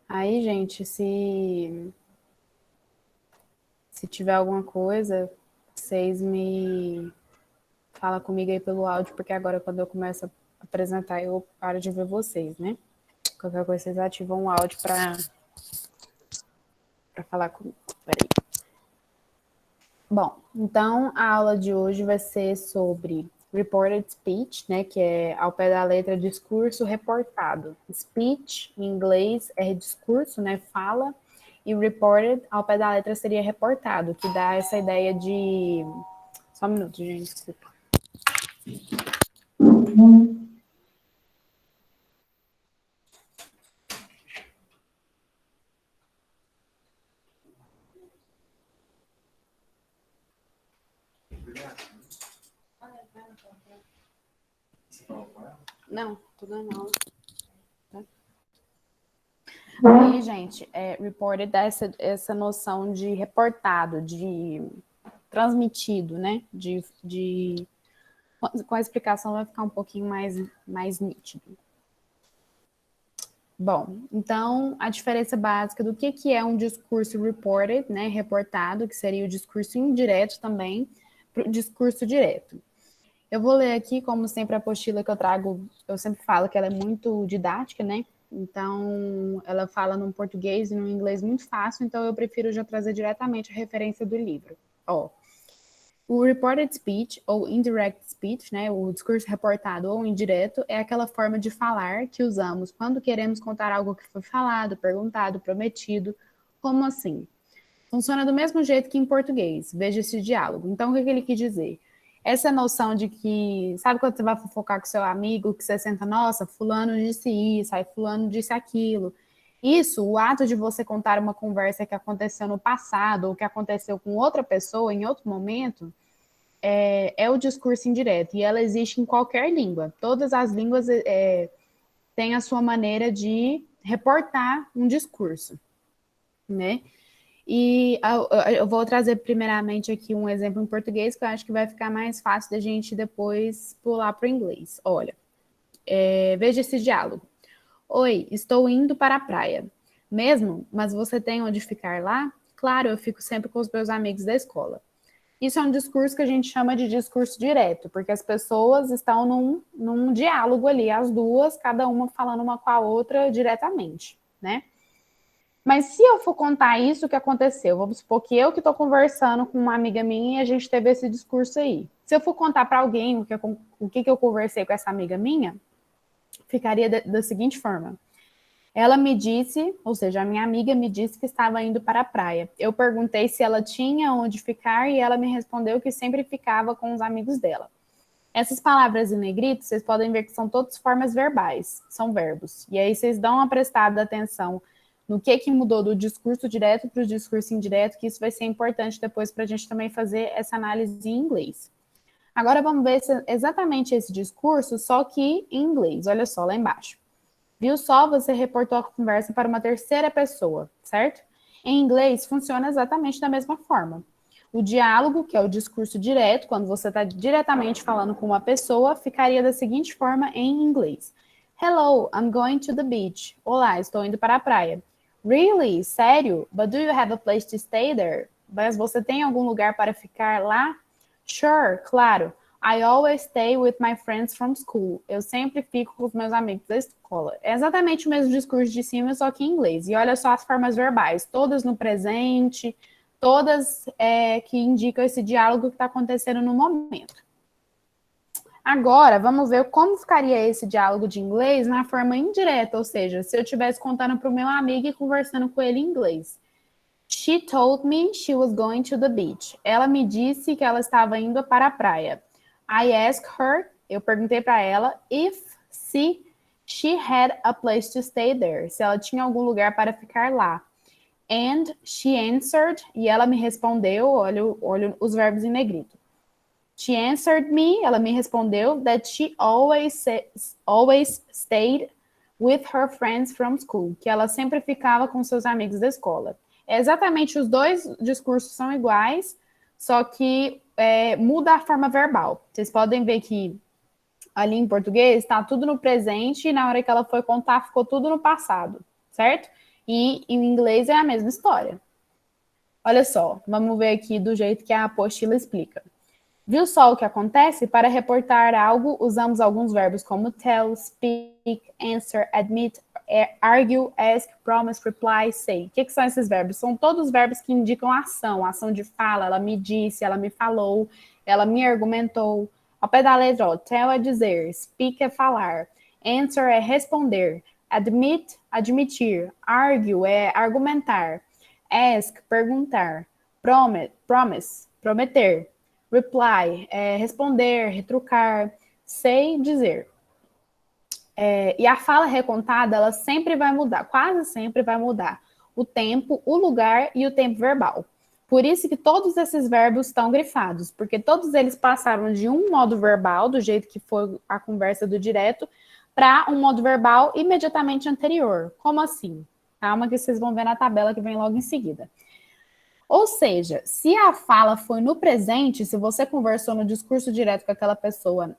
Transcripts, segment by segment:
Aí, gente, se tiver alguma coisa, vocês me fala comigo aí pelo áudio, porque agora quando eu começo a apresentar, eu paro de ver vocês, né? Qualquer coisa, vocês ativam o áudio para falar comigo. Peraí. Bom, então a aula de hoje vai ser sobre reported speech, né, que é ao pé da letra discurso reportado. Speech em inglês é discurso, né, fala, e reported ao pé da letra seria reportado, que dá essa ideia de... Só um minuto, gente, desculpa. Não, tô dando aula. Aí, gente, reported dá essa noção de reportado, de transmitido, né? Com a explicação vai ficar um pouquinho mais nítido. Bom, então a diferença básica do que é um discurso reported, né? Reportado, que seria o discurso indireto também, para o discurso direto. Eu vou ler aqui, como sempre, a apostila que eu trago, eu sempre falo que ela é muito didática, né? Então, ela fala num português e num inglês muito fácil, então eu prefiro já trazer diretamente a referência do livro. Ó, o reported speech, ou indirect speech, né, o discurso reportado ou indireto, é aquela forma de falar que usamos quando queremos contar algo que foi falado, perguntado, prometido. Como assim? Funciona do mesmo jeito que em português. Veja esse diálogo. Então, o que ele quis dizer? Essa noção de que, sabe quando você vai fofocar com seu amigo, que você senta, nossa, fulano disse isso, aí fulano disse aquilo. Isso, o ato de você contar uma conversa que aconteceu no passado ou que aconteceu com outra pessoa em outro momento, é o discurso indireto. E ela existe em qualquer língua. Todas as línguas têm a sua maneira de reportar um discurso, né? E eu vou trazer primeiramente aqui um exemplo em português que eu acho que vai ficar mais fácil da gente depois pular para o inglês. Olha, veja esse diálogo. Oi, estou indo para a praia. Mesmo? Mas você tem onde ficar lá? Claro, eu fico sempre com os meus amigos da escola. Isso é um discurso que a gente chama de discurso direto, porque as pessoas estão num diálogo ali, as duas, cada uma falando uma com a outra diretamente, né? Mas se eu for contar isso que aconteceu, vamos supor que eu que estou conversando com uma amiga minha e a gente teve esse discurso aí. Se eu for contar para alguém o que eu conversei com essa amiga minha, ficaria da seguinte forma. Ela me disse, ou seja, a minha amiga me disse que estava indo para a praia. Eu perguntei se ela tinha onde ficar e ela me respondeu que sempre ficava com os amigos dela. Essas palavras em negrito, vocês podem ver que são todas formas verbais, são verbos. E aí vocês dão uma prestada atenção no que mudou do discurso direto para o discurso indireto, que isso vai ser importante depois para a gente também fazer essa análise em inglês. Agora vamos ver exatamente esse discurso, só que em inglês. Olha só, lá embaixo. Viu só? Você reportou a conversa para uma terceira pessoa, certo? Em inglês, funciona exatamente da mesma forma. O diálogo, que é o discurso direto, quando você está diretamente falando com uma pessoa, ficaria da seguinte forma em inglês. Hello, I'm going to the beach. Olá, estou indo para a praia. Really? Sério? But do you have a place to stay there? Mas você tem algum lugar para ficar lá? Sure, claro. I always stay with my friends from school. Eu sempre fico com os meus amigos da escola. É exatamente o mesmo discurso de cima, só que em inglês. E olha só as formas verbais, todas no presente, todas que indicam esse diálogo que está acontecendo no momento. Agora, vamos ver como ficaria esse diálogo de inglês na forma indireta, ou seja, se eu estivesse contando para o meu amigo e conversando com ele em inglês. She told me she was going to the beach. Ela me disse que ela estava indo para a praia. I asked her, eu perguntei para ela, se she had a place to stay there, se ela tinha algum lugar para ficar lá. And she answered, e ela me respondeu, olha os verbos em negrito. She answered me, ela me respondeu, that she always stayed with her friends from school, que ela sempre ficava com seus amigos da escola. Exatamente, os dois discursos são iguais, só que muda a forma verbal. Vocês podem ver que ali em português está tudo no presente e na hora que ela foi contar ficou tudo no passado, certo? E em inglês é a mesma história. Olha só, vamos ver aqui do jeito que a apostila explica. Viu só o que acontece? Para reportar algo, usamos alguns verbos como tell, speak, answer, admit, argue, ask, promise, reply, say. O que são esses verbos? São todos verbos que indicam ação, ação de fala. Ela me disse, ela me falou, ela me argumentou. Ao pé da letra, ó, tell é dizer, speak é falar, answer é responder, admit, admitir, argue é argumentar, ask, perguntar, promise, prometer, reply é responder, retrucar, say, dizer. E a fala recontada, ela sempre vai mudar, quase sempre vai mudar o tempo, o lugar e o tempo verbal. Por isso que todos esses verbos estão grifados, porque todos eles passaram de um modo verbal, do jeito que foi a conversa do direto, para um modo verbal imediatamente anterior. Como assim? Calma que vocês vão ver na tabela que vem logo em seguida. Ou seja, se a fala foi no presente, se você conversou no discurso direto com aquela pessoa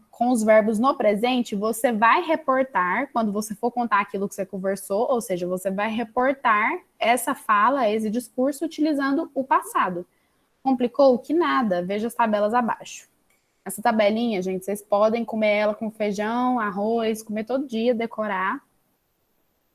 com os verbos no presente, você vai reportar, quando você for contar aquilo que você conversou, ou seja, você vai reportar essa fala, esse discurso, utilizando o passado. Complicou? Que nada, veja as tabelas abaixo. Essa tabelinha, gente, vocês podem comer ela com feijão, arroz, comer todo dia, decorar.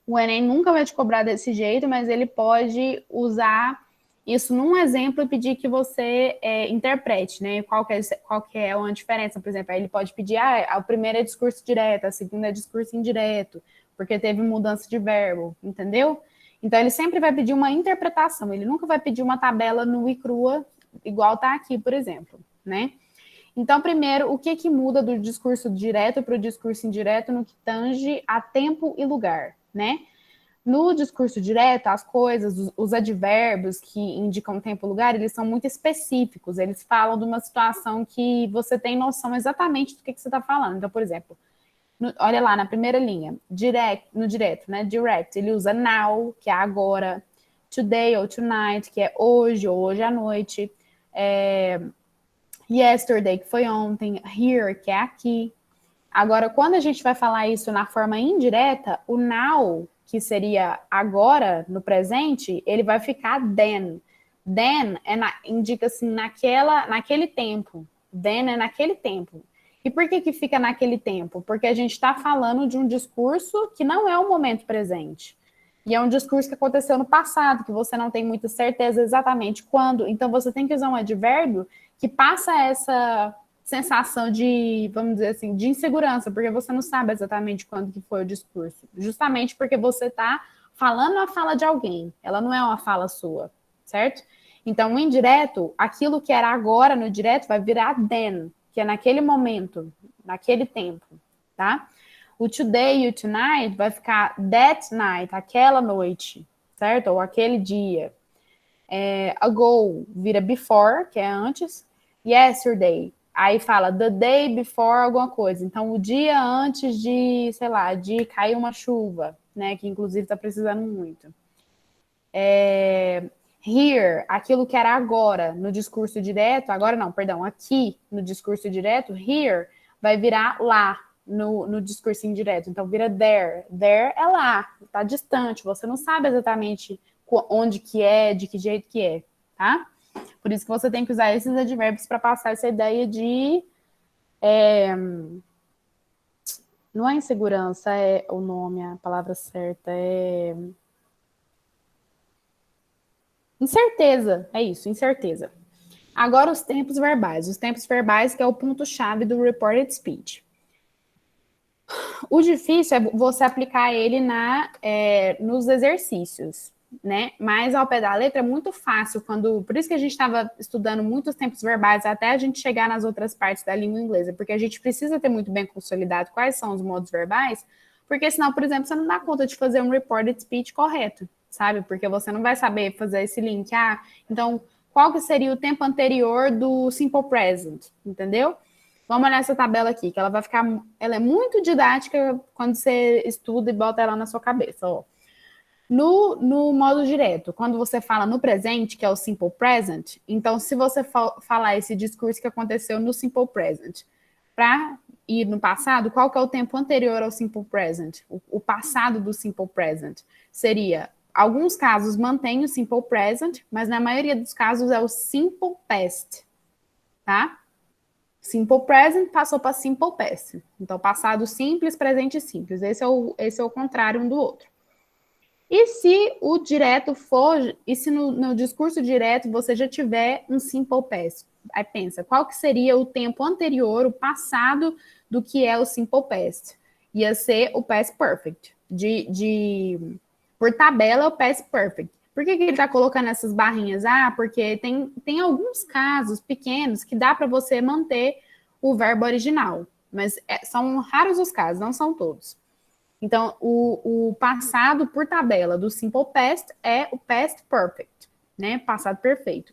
O Enem nunca vai te cobrar desse jeito, mas ele pode usar isso num exemplo e pedir que você interprete, né? Qual que é uma diferença, por exemplo. Aí ele pode pedir, o primeiro é discurso direto, a segunda é discurso indireto, porque teve mudança de verbo, entendeu? Então, ele sempre vai pedir uma interpretação, ele nunca vai pedir uma tabela nua e crua, igual tá aqui, por exemplo, né? Então, primeiro, o que muda do discurso direto para o discurso indireto no que tange a tempo e lugar, né? No discurso direto, as coisas, os advérbios que indicam tempo e lugar, eles são muito específicos, eles falam de uma situação que você tem noção exatamente do que você está falando. Então, por exemplo, olha lá na primeira linha, no direto, né? Direct, ele usa now, que é agora, today ou tonight, que é hoje ou hoje à noite, yesterday, que foi ontem, here, que é aqui. Agora, quando a gente vai falar isso na forma indireta, o now, que seria agora, no presente, ele vai ficar then. Then indica assim, naquele tempo. Then é naquele tempo. E por que fica naquele tempo? Porque a gente está falando de um discurso que não é o momento presente. E é um discurso que aconteceu no passado, que você não tem muita certeza exatamente quando. Então, você tem que usar um advérbio que passa essa sensação de, vamos dizer assim, de insegurança, porque você não sabe exatamente quando que foi o discurso. Justamente porque você está falando a fala de alguém. Ela não é uma fala sua, certo? Então, o indireto, aquilo que era agora no direto vai virar then, que é naquele momento, naquele tempo, tá? O today e o tonight vai ficar that night, aquela noite, certo? Ou aquele dia. Ago vira before, que é antes. Yesterday, aí fala the day before alguma coisa. Então, o dia antes de, sei lá, de cair uma chuva, né? Que inclusive está precisando muito. Here, aquilo que era agora no discurso direto, agora não, perdão, aqui no discurso direto, here vai virar lá no discurso indireto. Então, vira there. There é lá, está distante, você não sabe exatamente onde que é, de que jeito que é, tá? Por isso que você tem que usar esses advérbios para passar essa ideia de... não é insegurança, é o nome, a palavra certa, é... incerteza, é isso, incerteza. Agora os tempos verbais. Os tempos verbais que é o ponto-chave do reported speech. O difícil é você aplicar ele nos exercícios, né? Mas ao pé da letra é muito fácil por isso que a gente estava estudando muitos tempos verbais até a gente chegar nas outras partes da língua inglesa, porque a gente precisa ter muito bem consolidado quais são os modos verbais, porque senão, por exemplo, você não dá conta de fazer um reported speech correto. sabe? Porque você não vai saber fazer esse link. Ah, então, qual que seria o tempo anterior do Simple Present, entendeu? Vamos olhar essa tabela aqui, que ela vai ficar... Ela é muito didática quando você estuda e bota ela na sua cabeça, ó. No modo direto, quando você fala no presente, que é o Simple Present, então, se você falar esse discurso que aconteceu no Simple Present, para ir no passado, qual que é o tempo anterior ao Simple Present? O passado do Simple Present seria, alguns casos mantém o Simple Present, mas na maioria dos casos é o Simple Past, tá? Simple Present passou para Simple Past. Então, passado simples, presente simples. Esse é o contrário um do outro. E se o direto for, e se no discurso direto você já tiver um Simple Past? Aí pensa, qual que seria o tempo anterior, o passado do que é o Simple Past? Ia ser o Past Perfect. Por tabela, é o Past Perfect. Por que ele está colocando essas barrinhas? Ah, porque tem alguns casos pequenos que dá para você manter o verbo original. Mas são raros os casos, não são todos. Então, o passado por tabela do Simple Past é o Past Perfect, né? Passado perfeito.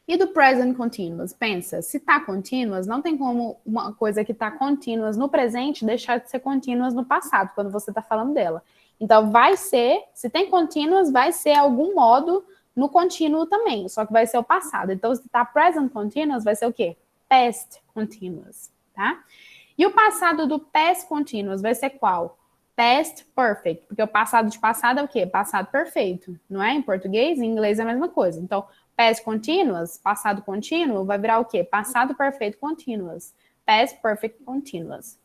E do Present Continuous? Pensa, se está continuous, não tem como uma coisa que está continuous no presente deixar de ser continuous no passado, quando você está falando dela. Então, vai ser, se tem continuous, vai ser algum modo no contínuo também, só que vai ser o passado. Então, se está Present Continuous, vai ser o quê? Past Continuous, tá? E o passado do past continuous vai ser qual? Past perfect, porque o passado de passado é o quê? Passado perfeito, não é? Em português, em inglês é a mesma coisa. Então, past continuous, passado contínuo, vai virar o quê? Passado perfeito continuous. Past perfect continuous.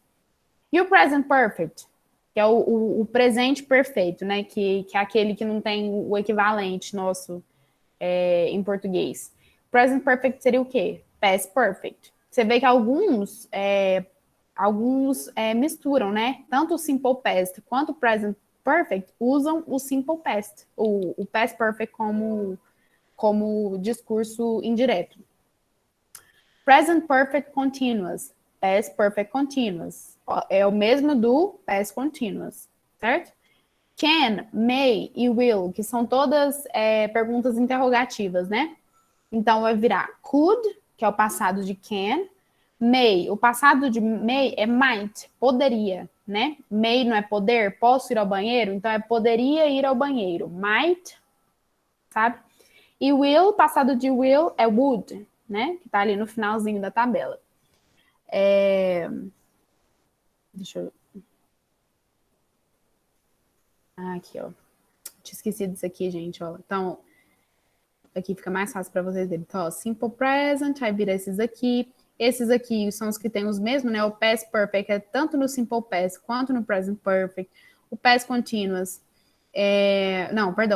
E o present perfect, que é o presente perfeito, né? Que é aquele que não tem o equivalente nosso em português. Present perfect seria o quê? Past perfect. Você vê que alguns misturam, né? Tanto o Simple Past quanto o Present Perfect usam o Simple Past, o Past Perfect como discurso indireto. Present Perfect Continuous, Past Perfect Continuous. É o mesmo do Past Continuous, certo? Can, may e will, que são todas perguntas interrogativas, né? Então, vai virar could, que é o passado de can. May, o passado de may é might, poderia, né? May não é poder, posso ir ao banheiro? Então, é poderia ir ao banheiro. Might, sabe? E will, passado de will é would, né? Que tá ali no finalzinho da tabela. Deixa eu... aqui, ó. Tinha esquecido disso aqui, gente, ó. Então, aqui fica mais fácil para vocês verem. Então, ó, simple present, aí vira esses aqui. Esses aqui são os que têm os mesmos, né? O past perfect é tanto no simple past quanto no present perfect. O past continuous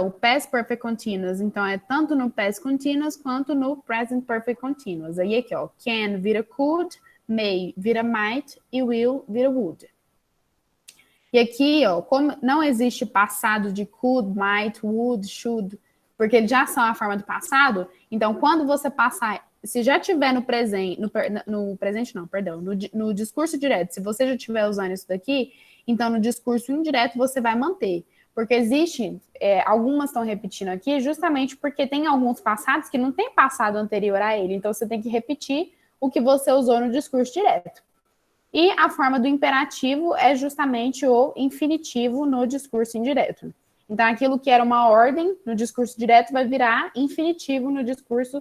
o past perfect continuous, então é tanto no past continuous quanto no present perfect continuous. Aí aqui, ó, can vira could, may vira might e will vira would. E aqui, ó, como não existe passado de could, might, would, should, porque eles já são a forma do passado, então quando você passar, se já tiver no presente, no discurso direto, se você já estiver usando isso daqui, então no discurso indireto você vai manter. Porque existe, algumas estão repetindo aqui, justamente porque tem alguns passados que não tem passado anterior a ele, então você tem que repetir o que você usou no discurso direto. E a forma do imperativo é justamente o infinitivo no discurso indireto. Então, aquilo que era uma ordem no discurso direto vai virar infinitivo no discurso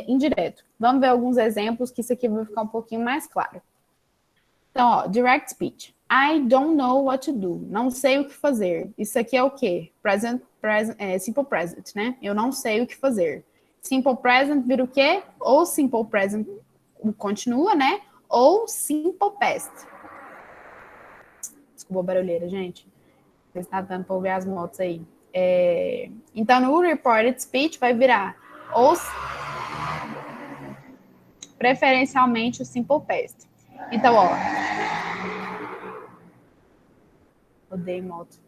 indireto. Vamos ver alguns exemplos que isso aqui vai ficar um pouquinho mais claro. Então, ó, direct speech. I don't know what to do. Não sei o que fazer. Isso aqui é o quê? Simple present, né? Eu não sei o que fazer. Simple present vira o quê? Ou simple present continua, né? Ou simple past. Desculpa a barulheira, gente. Você está dando para ouvir as motos aí. Então, no reported speech vai virar ou preferencialmente o simple past. Então, ó. Odeio moto.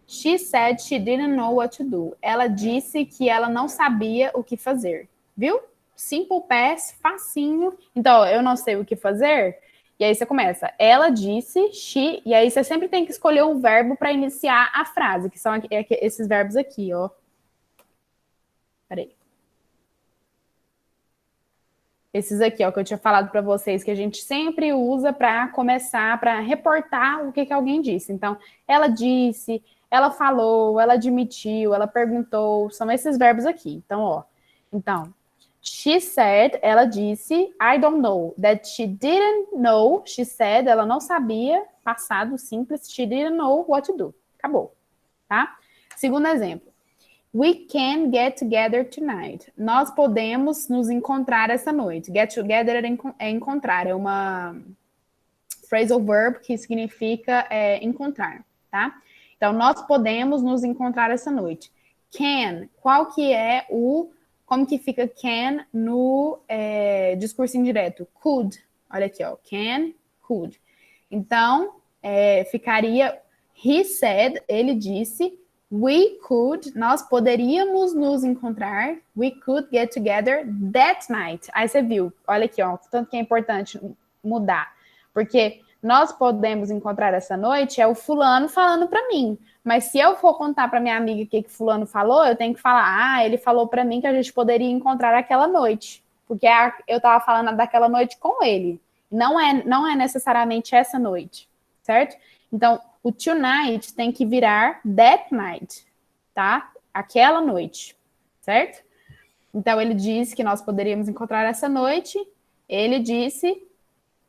She said she didn't know what to do. Ela disse que ela não sabia o que fazer. Viu? Simple past, facinho. Então, eu não sei o que fazer. E aí você começa, ela disse, she, e aí você sempre tem que escolher um verbo para iniciar a frase, que são esses verbos aqui, ó. Peraí. Esses aqui, ó, que eu tinha falado para vocês, que a gente sempre usa para começar, para reportar o que alguém disse. Então, ela disse, ela falou, ela admitiu, ela perguntou, são esses verbos aqui. Então, ó, então, she said, ela disse, I don't know, that she didn't know, she said, ela não sabia, passado simples, she didn't know what to do. Acabou, tá? Segundo exemplo. We can get together tonight. Nós podemos nos encontrar essa noite. Get together é encontrar, é uma phrasal verb que significa encontrar, tá? Então, nós podemos nos encontrar essa noite. Can, qual que é como que fica can no discurso indireto? Could, olha aqui, ó, can, could. Então, ficaria, he said, ele disse, we could, nós poderíamos nos encontrar, we could get together that night. Aí você viu, olha aqui, ó, tanto que é importante mudar, porque nós podemos encontrar essa noite, é o fulano falando para mim, mas se eu for contar para minha amiga o que fulano falou, eu tenho que falar, ele falou para mim que a gente poderia encontrar aquela noite, porque eu estava falando daquela noite com ele, não é necessariamente essa noite, certo? Então, o tonight tem que virar that night, tá? Aquela noite, certo? Então, ele disse que nós poderíamos encontrar essa noite. Ele disse,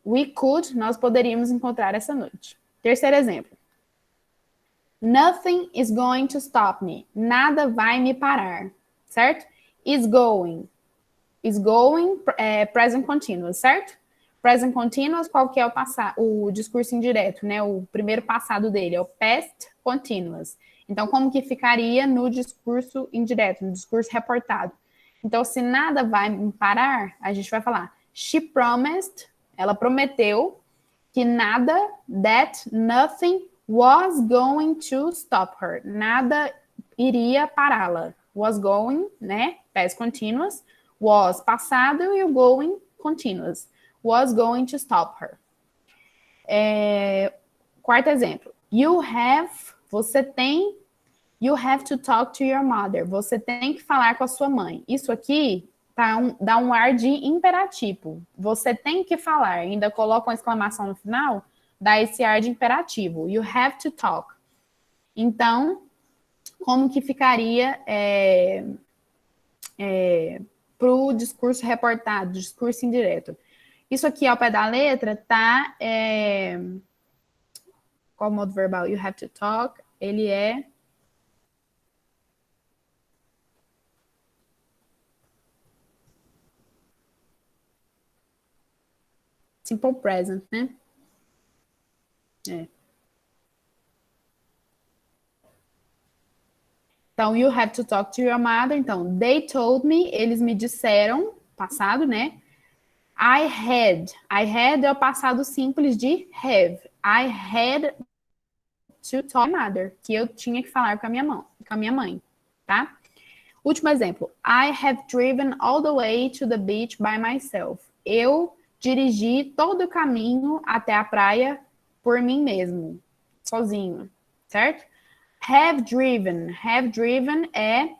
we could, nós poderíamos encontrar essa noite. Terceiro exemplo. Nothing is going to stop me. Nada vai me parar, certo? Is going. Is going, present continuous, certo? Present continuous, qual que é o discurso indireto, né? O primeiro passado dele é o past continuous. Então, como que ficaria no discurso indireto, no discurso reportado? Então, se nada vai me parar, a gente vai falar she promised, ela prometeu que nada, that nothing was going to stop her. Nada iria pará-la. Was going, né? Past continuous. Was passado e o going continuous. Was going to stop her. Quarto exemplo. You have to talk to your mother. Você tem que falar com a sua mãe. Isso aqui dá um ar de imperativo. Você tem que falar. Ainda coloca uma exclamação no final, dá esse ar de imperativo. You have to talk. Então, como que ficaria para o discurso reportado, discurso indireto? Isso aqui, ao pé da letra, tá... qual o modo verbal? You have to talk. Ele é... simple present, né? Então, you have to talk to your mother. Então, they told me, eles me disseram, passado, né? I had é o passado simples de have. I had to talk to my mother, que eu tinha que falar com a minha mãe, tá? Último exemplo. I have driven all the way to the beach by myself. Eu dirigi todo o caminho até a praia por mim mesmo, sozinho, certo? Have driven é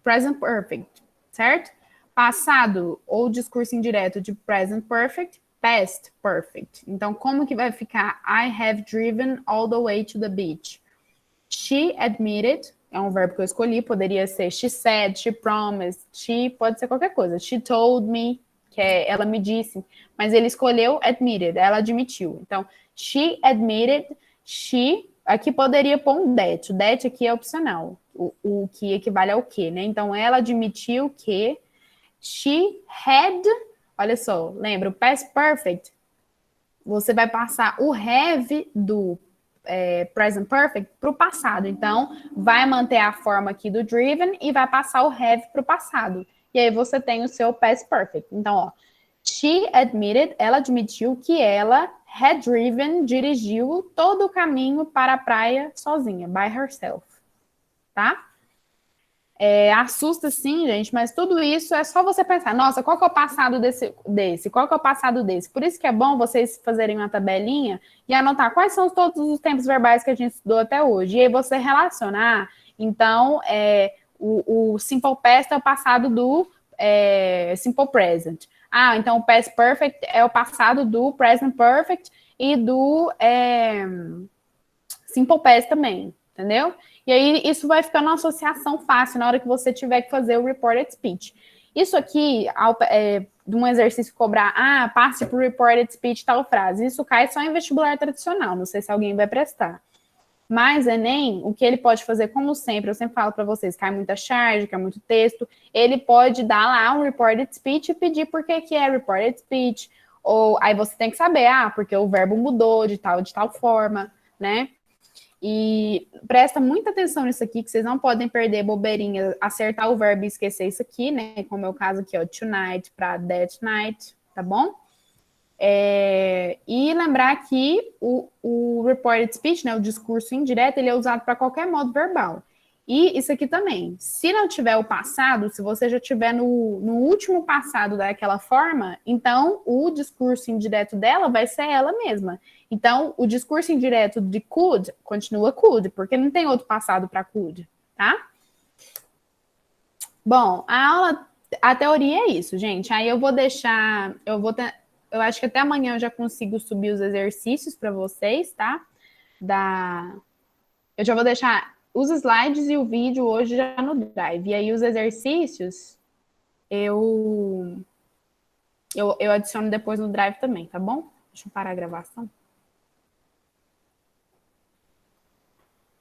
present perfect, certo? Passado ou discurso indireto de present perfect, past perfect. Então, como que vai ficar? I have driven all the way to the beach. She admitted, é um verbo que eu escolhi, poderia ser she said, she promised, pode ser qualquer coisa. She told me, que ela me disse, mas ele escolheu admitted, ela admitiu. Então, she admitted, aqui poderia pôr um that. O that aqui é opcional, o que equivale ao que, né? Então, ela admitiu que she had, olha só, lembra, o past perfect, você vai passar o have do present perfect para o passado. Então, vai manter a forma aqui do driven e vai passar o have para o passado. E aí você tem o seu past perfect. Então, ó, she admitted, ela admitiu que ela had driven, dirigiu todo o caminho para a praia sozinha, by herself. Tá? Assusta sim, gente, mas tudo isso é só você pensar, nossa, qual que é o passado desse? Qual que é o passado desse? Por isso que é bom vocês fazerem uma tabelinha e anotar quais são todos os tempos verbais que a gente estudou até hoje. E aí você relacionar, então, o Simple Past é o passado do Simple Present. Ah, então o Past Perfect é o passado do Present Perfect e do Simple Past também, entendeu? E aí isso vai ficando uma associação fácil na hora que você tiver que fazer o reported speech. Isso aqui, de um exercício cobrar, passe por reported speech tal frase, isso cai só em vestibular tradicional, não sei se alguém vai prestar. Mas Enem, o que ele pode fazer, como sempre, eu sempre falo para vocês, cai muita charge, cai muito texto, ele pode dar lá um reported speech e pedir por que é reported speech, ou aí você tem que saber, porque o verbo mudou de tal forma, né? E presta muita atenção nisso aqui, que vocês não podem perder bobeirinha, acertar o verbo e esquecer isso aqui, né? Como é o caso aqui, ó, tonight para that night, tá bom? E lembrar que o reported speech, né, o discurso indireto, ele é usado para qualquer modo verbal. E isso aqui também, se não tiver o passado, se você já tiver no último passado daquela forma, então o discurso indireto dela vai ser ela mesma. Então, o discurso indireto de could continua could, porque não tem outro passado para could, tá? Bom, a teoria é isso, gente. Aí eu vou deixar, eu acho que até amanhã eu já consigo subir os exercícios para vocês, tá? Eu já vou deixar os slides e o vídeo hoje já no Drive. E aí os exercícios eu adiciono depois no Drive também, tá bom? Deixa eu parar a gravação.